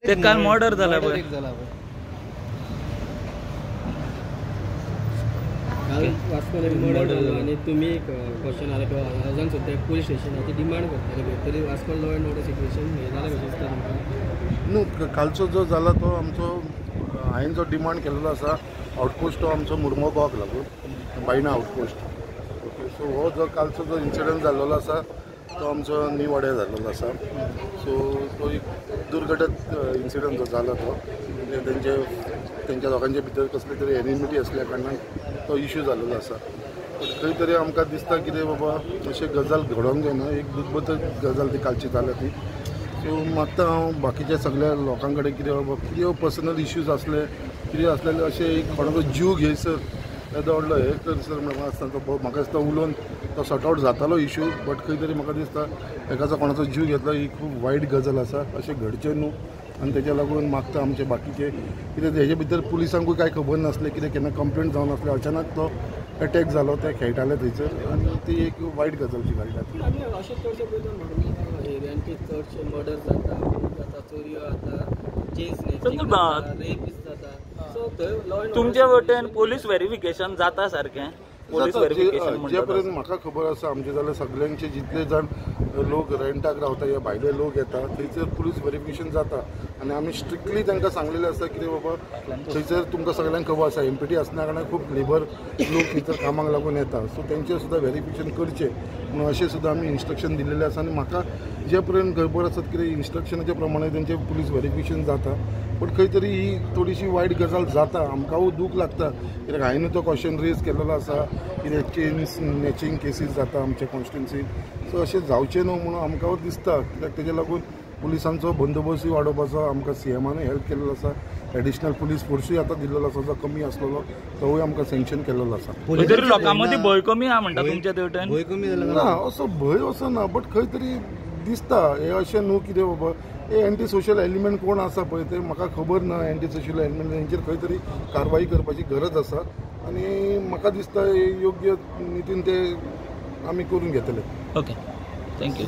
ते काल मर्डर झाला काल वास्कोला मर्डर झालो आणि तुम्ही क्वेश्चन आला किंवा अजून सुद्धा पोलीस स्टेशनाची डिमांड करताले तरी Vasco law and order situation हे जालें कशें दिसता तुमकां? न्हू कालचो जो जाला तो आमचो हांवें जो डिमांड केल्लो आसा आउटपोस्ट तो आमचो मुर्मुगांवाक लागून बायना आउटपोस्ट. ओके, सो हो जो कालचो जो इन्सिडंट जाल्लो आसा तो आमचो न्यू वाड्यार जाल्लो आसा. सो तो एक दुर्घटत इन्सिडंट जो जाला तो तेंच्या दोगांचे भितर कसली तरी एनिमिटी असल्या कारणान तो इश्यू जाल्लो आसा. खंय तरी आमकां दिसता कितें बाबा अशें गजाल घडोवंक जायना. एक दुखभर गजाल ती कालची जाल्या ती. सो मागता हांव बाकीच्या सगळ्या लोकां कडेन कितें बाबा कितें पर्सनल इश्यूज असले कितें असलेले अशें एक कोणाचो जीव घेयसर येदो व्हडलो हे करसर म्हाका आसता तो म्हाका दिसता उलोवन तो सॉर्ट आउट जातालो इश्यू. बट खंय तरी म्हाका दिसता एकाचो कोणाचो जीव घेतलो ही खूब वायट गजाल आसा. अशें घडचें न्हू आनी तेच्या लागून मागता आमचे बाकीचे कितें हेजे भितर पुलिसांकूय कांय खबर नासलें कितें केन्ना कंप्लेंट जावन आसलें अचानक तो अटॅक जालो ते खेळटाले थंयसर आनी ती एक वायट गजालची घडटा. आमी अशें चडशे पळयता एरियांनी चडशे मर्डर जाता चोरयो जाता चेंज रेपीस जाता. सो थंय लॉ अँड तुमच्या वटेन पोलीस व्हेरिफिकेशन जाता सारकें? पोलीस व्हेरिफिकेशन जे पर्यंत म्हाका खबर आसा आमचे जाल्यार सगळ्यांचे जितले जाण लोक रेंटाक रावता या भायले लोक येता थंयसर पुलीस व्हेरिफिकेशन जाता आनी आमी स्ट्रिक्टली तांकां सांगलेलें आसा कितें बाबा थंयसर तुमकां सगळ्यांक खबर आसा एमपीटी आसना कारणान खूब लेबर लोक थंयसर कामाक लागून येता. सो तेंचें सुद्दां व्हेरिफिकेशन करचें म्हणून अशें सुद्दां आमी इन्स्ट्रक्शन दिल्लेलें आसा. आनी म्हाका जे पर्यंत खबर आसा कितें इन्स्ट्रक्शनाच्या प्रमाणे तेंचें पुलीस व्हेरिफिकेशन जाता. बट खंय तरी ही थोडीशी वायट गजाल जाता. आमकांय दूख लागता कित्याक हांवें तो क्वेश्चन रेज केल्लो आसा कितें चेन स्नॅचिंग केसीस जाता आमच्या कॉन्स्टिट्युन्सीन. सो अशें जावचें न्हू म्हणून आमकां दिसता कित्याक तेजे लागून पुलिसांचो बंदोबस्तूय वाडोवपाचो आमकां सीएमानूय हेल्प केल्लो आसा. एडिशनल पुलीस फोर्सूय आतां दिल्लो आसा जो कमी आसलेलो तोय आमकां सँक्शन केल्लो आसा. तरी लोकां मदीं भंय कमी आहा म्हणटा तुमच्या तेवटेन? भंय कमी जाला ना असो भंय असो ना. बट खंय तरी दिसता हे अशें न्हू कितें बाबा हे एंटी सोशल एलिमेंट कोण आसा पळय ते म्हाका खबर ना. एंटी सोशल एलिमेंट तेंचेर खंय तरी कारवाई करपाची गरज आसा आनी म्हाका दिसता योग्य नितीन ते आमी करून घेतले. Okay, thank you.